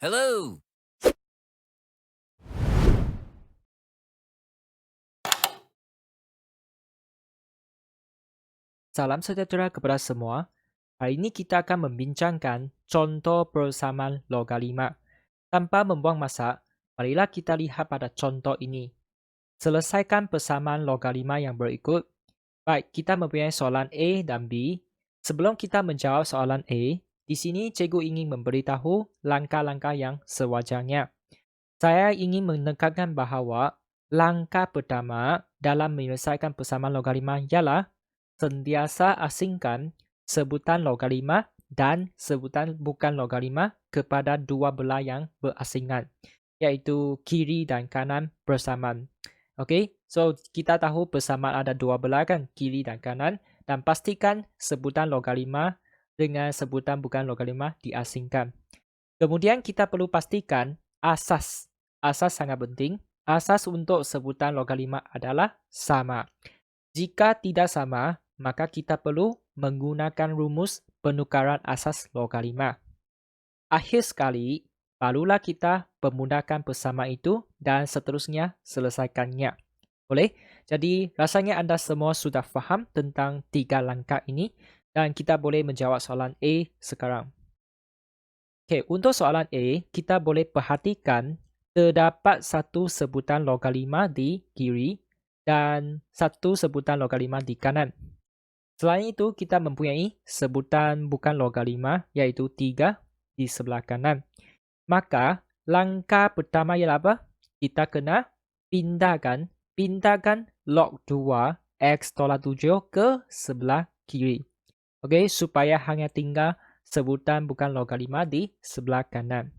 Hello. Salam sejahtera kepada semua. Hari ini kita akan membincangkan contoh persamaan logam 5. Tanpa membuang masa, marilah kita lihat pada contoh ini. Selesaikan persamaan logam 5 yang berikut. Baik, kita mempunyai soalan A dan B. Sebelum kita menjawab soalan A, di sini cikgu ingin memberitahu langkah-langkah yang sewajarnya. Saya ingin menekankan bahawa langkah pertama dalam menyelesaikan persamaan logam 5 ialah sentiasa asingkan sebutan logam 5 dan sebutan bukan logam 5 kepada dua belah yang berasingan, iaitu kiri dan kanan persamaan. Okey, so kita tahu persamaan ada dua belah kan, kiri dan kanan, dan pastikan sebutan logam 5 dengan sebutan bukan logam 5 diasingkan. Kemudian kita perlu pastikan asas. Asas sangat penting. Asas untuk sebutan logam 5 adalah sama. Jika tidak sama, maka kita perlu menggunakan rumus penukaran asas logam 5. Akhir sekali, barulah kita memudahkan persamaan itu dan seterusnya selesaikannya. Boleh? Jadi, rasanya anda semua sudah faham tentang tiga langkah ini dan kita boleh menjawab soalan A sekarang. Okey, untuk soalan A, kita boleh perhatikan terdapat satu sebutan logam 5 di kiri dan satu sebutan logam 5 di kanan. Selain itu, kita mempunyai sebutan bukan logam 5 iaitu 3 di sebelah kanan. Maka, langkah pertama ialah apa? Kita kena pindahkan log 2 X tolak 7 ke sebelah kiri. Okey, supaya hanya tinggal sebutan bukan logam 5 di sebelah kanan.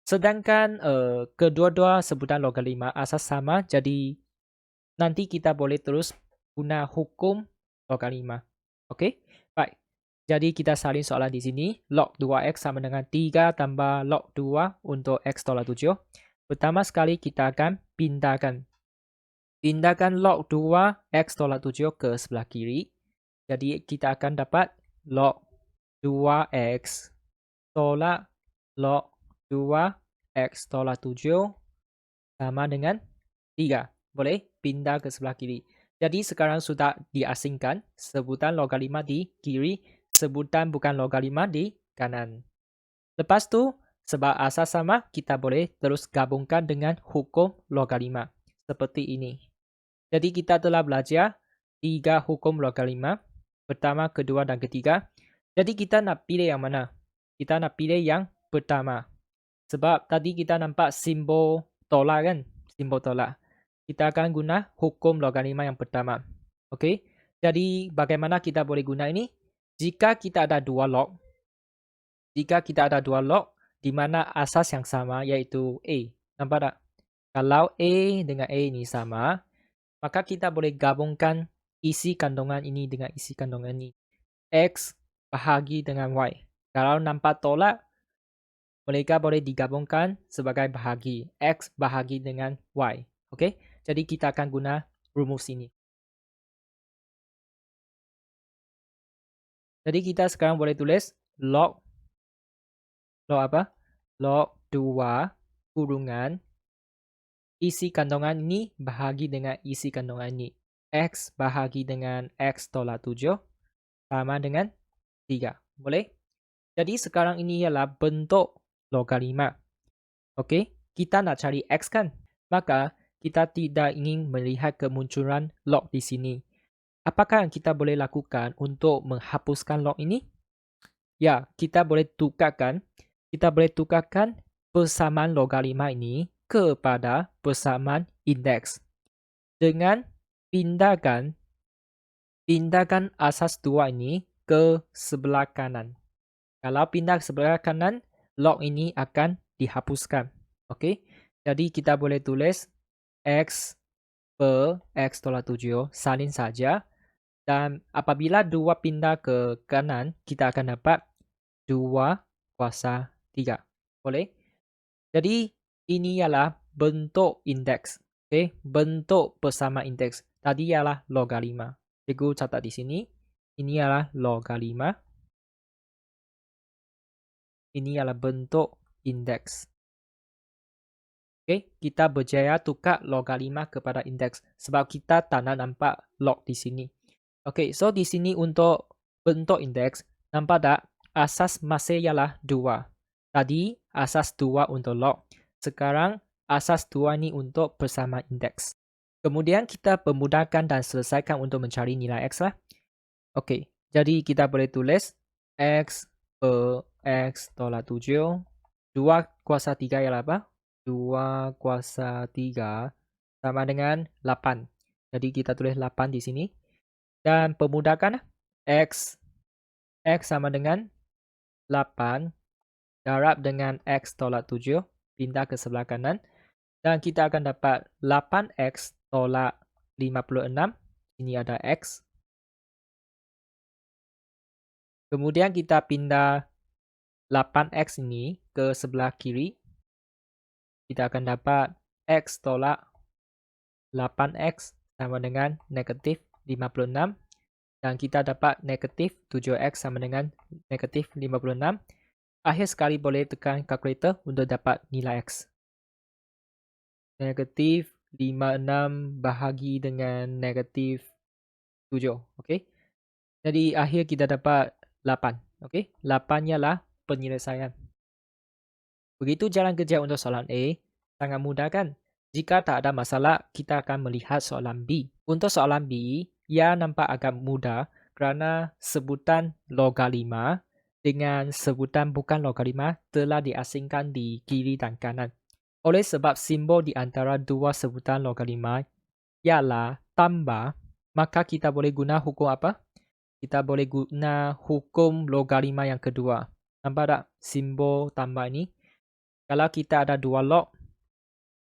Sedangkan kedua-dua sebutan logam 5 asas sama, jadi nanti kita boleh terus guna hukum logam 5. Okey? Baik. Jadi kita salin soalan di sini. Log 2X sama dengan 3 tambah log 2 untuk X tolak 7. Pertama sekali kita akan pindahkan. Pindahkan log 2 X tolak 7 ke sebelah kiri. Jadi kita akan dapat log 2X tolak log 2X tolak 7 sama dengan 3. Boleh pindah ke sebelah kiri. Jadi sekarang sudah diasingkan sebutan logam 5 di kiri, sebutan bukan logam 5 di kanan. Lepas tu, sebab asas sama, kita boleh terus gabungkan dengan hukum logam 5. Seperti ini. Jadi kita telah belajar 3 hukum logam 5. Pertama, kedua dan ketiga. Jadi kita nak pilih yang mana? Kita nak pilih yang pertama. Sebab tadi kita nampak simbol tolak kan? Simbol tolak. Kita akan guna hukum logam 5 yang pertama. Okey. Jadi bagaimana kita boleh guna ini? Jika kita ada dua log. Di mana asas yang sama iaitu A. Nampak tak? Kalau A dengan A ini sama, maka kita boleh gabungkan isi kandungan ini dengan isi kandungan ini. X bahagi dengan Y. Kalau nampak tolak, mereka boleh digabungkan sebagai bahagi. X bahagi dengan Y. Okey? Jadi kita akan guna rumus ini. Jadi kita sekarang boleh tulis log apa? Log 2 kurungan isi kandungan ini bahagi dengan isi kandungan ini. X bahagi dengan X tolak 7 sama dengan 3. Boleh? Jadi sekarang ini ialah bentuk logam 5. Okey? Kita nak cari X kan? Maka kita tidak ingin melihat kemunculan log di sini. Apakah yang kita boleh lakukan untuk menghapuskan log ini? Ya, kita boleh tukarkan persamaan logam 5 ini kepada persamaan indeks dengan pindahkan asas 2 ini ke sebelah kanan. Kalau pindah ke sebelah kanan, log ini akan dihapuskan. Okey? Jadi kita boleh tulis X per X tolak 7 salin saja. Dan apabila 2 pindah ke kanan, kita akan dapat 2 kuasa 3. Boleh? Jadi ini ialah bentuk indeks. Okay? Bentuk persamaan indeks. Tadi ialah logam 5. Cikgu catat di sini. Ini ialah logam 5. Ini ialah bentuk indeks. Oke, kita berjaya tukar logaritma kepada indeks sebab kita tak nak nampak log di sini. Oke, so di sini untuk bentuk indeks, nampak tak? Asas masih ialah 2. Tadi asas 2 untuk log. Sekarang asas 2 ni untuk persamaan indeks. Kemudian kita permudahkan dan selesaikan untuk mencari nilai X lah. Oke, jadi kita boleh tulis X per X tolak 7. 2 kuasa 3 ialah apa? 2 kuasa 3 sama dengan 8. Jadi kita tulis 8 di sini. Dan permudahkan X sama dengan 8 darab dengan X tolak 7. Pindah ke sebelah kanan. Dan kita akan dapat 8X tolak 56. Ini ada X. Kemudian kita pindah 8X ini ke sebelah kiri. Kita akan dapat X tolak 8X sama dengan negatif 56. Dan kita dapat negatif 7X sama dengan negatif 56. Akhir sekali boleh tekan kalkulator untuk dapat nilai X. Negatif 56 bahagi dengan negatif 7. Okay. Jadi akhir kita dapat 8. Okay. 8 ialah penyelesaian. Begitu jalan kerja untuk soalan A. Sangat mudah kan? Jika tak ada masalah, kita akan melihat soalan B. Untuk soalan B, ia nampak agak mudah kerana sebutan logaritma dengan sebutan bukan logaritma telah diasingkan di kiri dan kanan. Oleh sebab simbol di antara dua sebutan logaritma ialah tambah, maka kita boleh guna hukum apa? Kita boleh guna hukum logaritma yang kedua. Nampak tak simbol tambah ini? Kalau kita ada dua log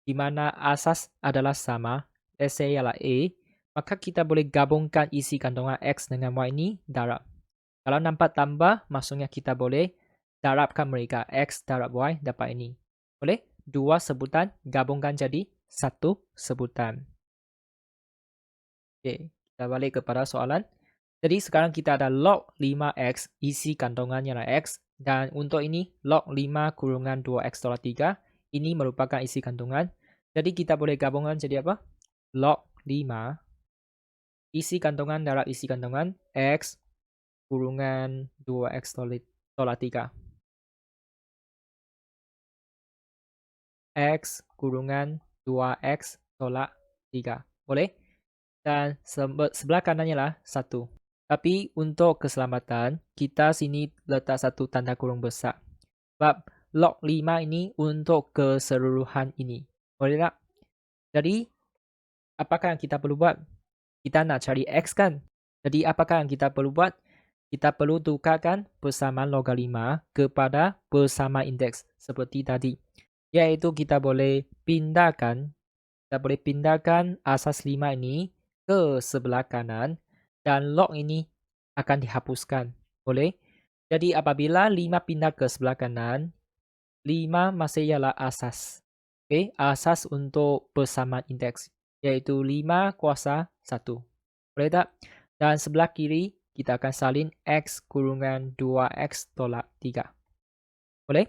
di mana asas adalah sama, let's say ialah A, maka kita boleh gabungkan isi kandungan X dengan Y ini darab. Kalau nampak tambah, maksudnya kita boleh darabkan mereka. X darab Y dapat ini. Boleh? Dua sebutan gabungkan jadi satu sebutan. Okay, kita balik kepada soalan. Jadi sekarang kita ada log 5X, isi kandungannya adalah X. Dan untuk ini, log 5 kurungan 2X tolak 3. Ini merupakan isi kandungan. Jadi kita boleh gabungkan jadi apa? Log 5, isi kandungan darab isi kandungan X kurungan 2X tolak 3. X kurungan 2X tolak 3. Boleh? Dan sebelah kanannya lah 1. Tapi untuk keselamatan, kita sini letak satu tanda kurung besar. Sebab log 5 ini untuk keseluruhan ini. Boleh tak? Jadi, apakah yang kita perlu buat? Kita nak cari X kan? Jadi, apakah yang kita perlu buat? Kita perlu tukarkan persamaan logaritma kepada persamaan indeks seperti tadi. Iaitu kita boleh pindahkan asas 5 ini ke sebelah kanan dan log ini akan dihapuskan. Boleh? Jadi apabila 5 pindah ke sebelah kanan, 5 masih ialah asas. Okay? Asas untuk persamaan indeks. Iaitu 5 kuasa 1. Boleh tak? Dan sebelah kiri, kita akan salin X kurungan 2X tolak 3. Boleh?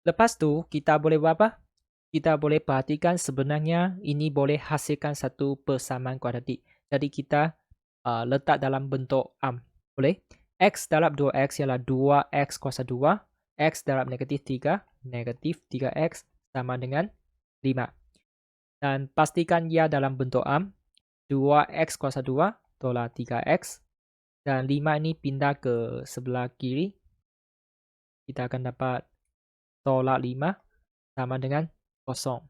Lepas tu, kita boleh buat apa? Kita boleh perhatikan sebenarnya ini boleh hasilkan satu persamaan kuadratik. Jadi kita letak dalam bentuk am. Boleh? X darab 2X ialah 2X kuasa 2. X darab negatif 3. Negatif 3X sama dengan 5. Dan pastikan ia dalam bentuk am. 2X kuasa 2 tolak 3X. Dan 5 ini pindah ke sebelah kiri. Kita akan dapat tolak 5 sama dengan 0.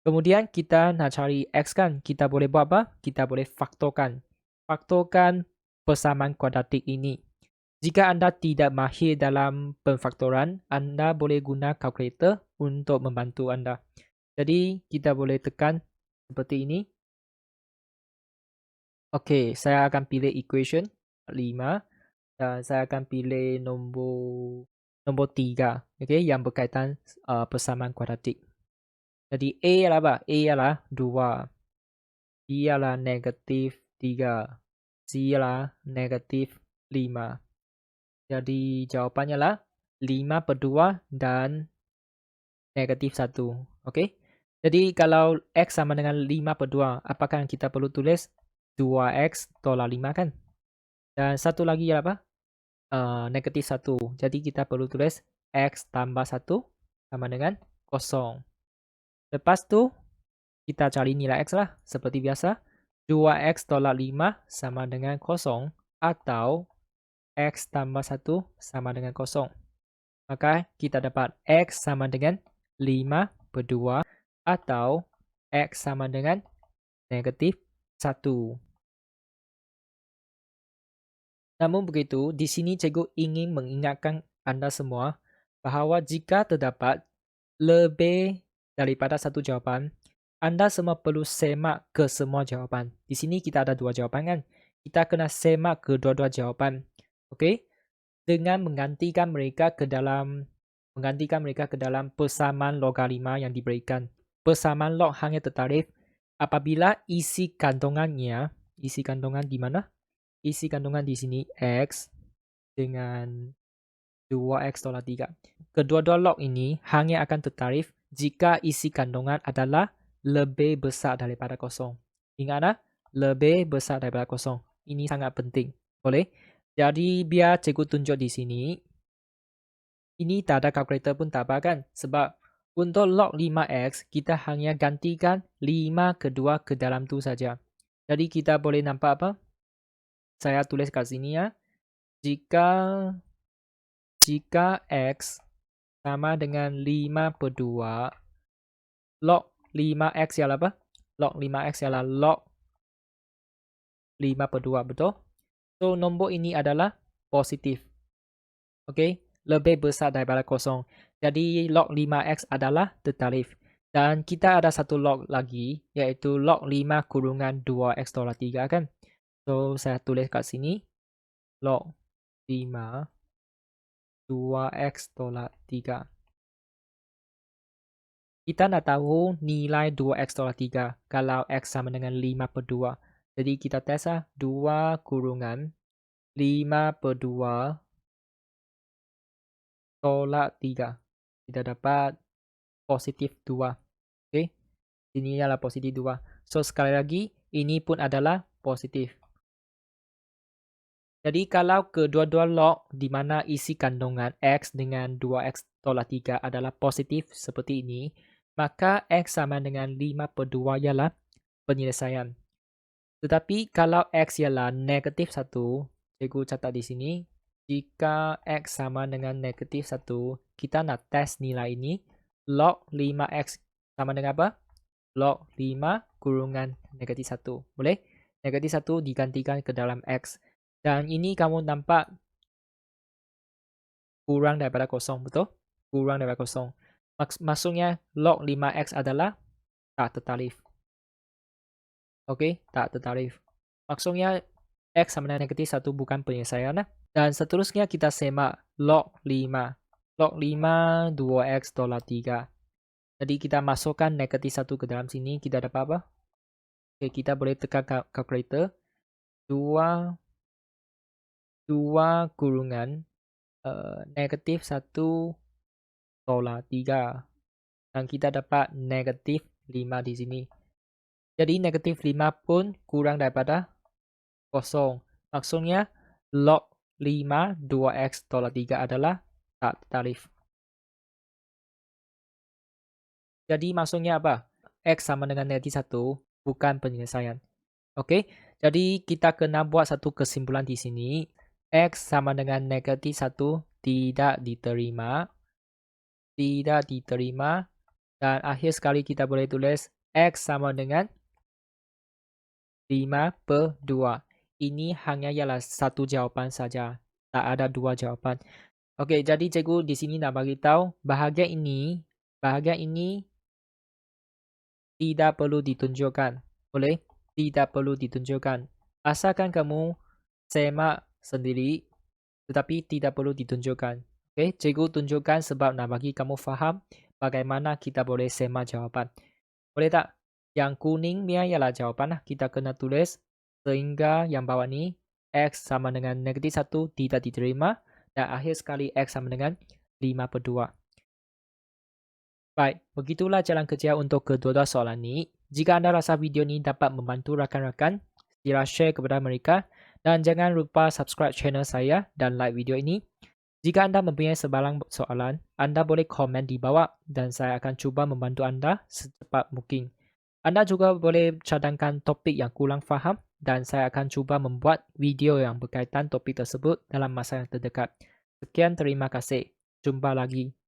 Kemudian kita nak cari X kan, kita boleh buat apa? Kita boleh faktorkan. Faktorkan persamaan kuadratik ini. Jika anda tidak mahir dalam pemfaktoran, anda boleh guna kalkulator untuk membantu anda. Jadi kita boleh tekan seperti ini. Okey, saya akan pilih equation 5 dan saya akan pilih nombor 3, okey, yang berkaitan persamaan kuadratik. Jadi A ialah apa? A ialah 2. B ialah negatif 3. C ialah negatif 5. Jadi jawapannya lah 5/2 dan negatif 1. Okey. Jadi kalau X sama dengan 5/2, apakah yang kita perlu tulis? 2X tolak 5 kan? Dan satu lagi ialah apa? Negatif 1. Jadi kita perlu tulis X tambah 1 sama dengan 0. Lepas tu, kita cari nilai X lah. Seperti biasa, 2X tolak 5 sama dengan 0 atau X tambah 1 sama dengan 0. Maka kita dapat X sama dengan 5/2 atau X sama dengan negatif 1. Namun begitu, di sini cikgu ingin mengingatkan Anda semua bahawa jika terdapat lebih daripada satu jawapan, Anda semua perlu semak ke semua jawapan. Di sini kita ada 2 jawapan kan? Kita kena semak kedua-dua jawapan. Okey? Dengan menggantikan mereka ke dalam persamaan logaritma yang diberikan. Persamaan log hanya tertarif apabila isi kandungan di mana? Isi kandungan di sini X dengan 2X tolak 3. Kedua-dua log ini hanya akan tertarif jika isi kandungan adalah lebih besar daripada 0. Ingatlah, lebih besar daripada 0. Ini sangat penting. Boleh? Jadi biar cikgu tunjuk di sini. Ini tak ada kalkulator pun tak apa kan? Sebab untuk log 5X, kita hanya gantikan 5/2 ke dalam tu saja. Jadi kita boleh nampak apa? Saya tulis kat sini ya. Jika X sama dengan 5/2, log 5X ialah apa? Log 5X ialah log 5/2, betul? So, nombor ini adalah positif. Okey, lebih besar daripada 0. Jadi, log 5X adalah tertarif. Dan kita ada satu log lagi, iaitu log 5 kurungan 2X tolak 3 kan? So, saya tulis kat sini. Log 5 2X tolak 3. Kita nak tahu nilai 2X tolak 3 kalau X sama dengan 5/2. Jadi kita tes lah. 2 kurungan 5/2 tolak 3. Kita dapat positif 2. Okay. Ini adalah positif 2. So sekali lagi, ini pun adalah positif. Jadi kalau kedua-dua log di mana isi kandungan X dengan 2X tolak 3 adalah positif seperti ini, maka X sama dengan 5/2 ialah penyelesaian. Tetapi kalau X ialah negatif 1, cikgu catat di sini, jika X sama dengan negatif 1, kita nak test nilai ini, log 5X sama dengan apa? Log 5 kurungan negatif 1. Boleh? Negatif 1 digantikan ke dalam X. Dan ini kamu nampak kurang daripada 0, betul? Kurang daripada 0. Maksudnya log 5X adalah tak tertarif. Okey, tak tertarif. Maksudnya X sama dengan negatif 1 bukan penyelesaian. Dan seterusnya kita semak log 5. Log 5 2X tolak 3. Jadi kita masukkan negatif 1 ke dalam sini, kita dapat apa? Okay, kita boleh tekan kalkulator. 2 kurungan negatif 1 tolak 3. Dan kita dapat negatif 5 di sini. Jadi negatif 5 pun kurang daripada 0. Maksudnya log 5 2X tolak 3 adalah tak tertarif. Jadi maksudnya apa? X sama dengan negatif 1 bukan penyelesaian. Okey, jadi kita kena buat satu kesimpulan di sini. X sama dengan negatif 1 tidak diterima. Tidak diterima. Dan akhir sekali kita boleh tulis X sama dengan 5/2. Ini hanya ialah satu jawapan saja. Tak ada dua jawapan. Okey, jadi cikgu di sini nak bagi tahu bahagian ini tidak perlu ditunjukkan. Boleh? Tidak perlu ditunjukkan. Asalkan kamu semak sendiri, tetapi tidak perlu ditunjukkan. Okey, cikgu tunjukkan sebab nak bagi kamu faham bagaimana kita boleh semak jawapan. Boleh tak? Yang kuning ni ialah jawapan lah. Kita kena tulis sehingga yang bawah ni X sama dengan negatif 1 tidak diterima. Dan akhir sekali X sama dengan 5/2. Baik, begitulah jalan kerja untuk kedua-dua soalan ini. Jika anda rasa video ini dapat membantu rakan-rakan, sila share kepada mereka dan jangan lupa subscribe channel saya dan like video ini. Jika anda mempunyai sebarang soalan, anda boleh komen di bawah dan saya akan cuba membantu anda secepat mungkin. Anda juga boleh cadangkan topik yang kurang faham dan saya akan cuba membuat video yang berkaitan topik tersebut dalam masa yang terdekat. Sekian, terima kasih. Jumpa lagi.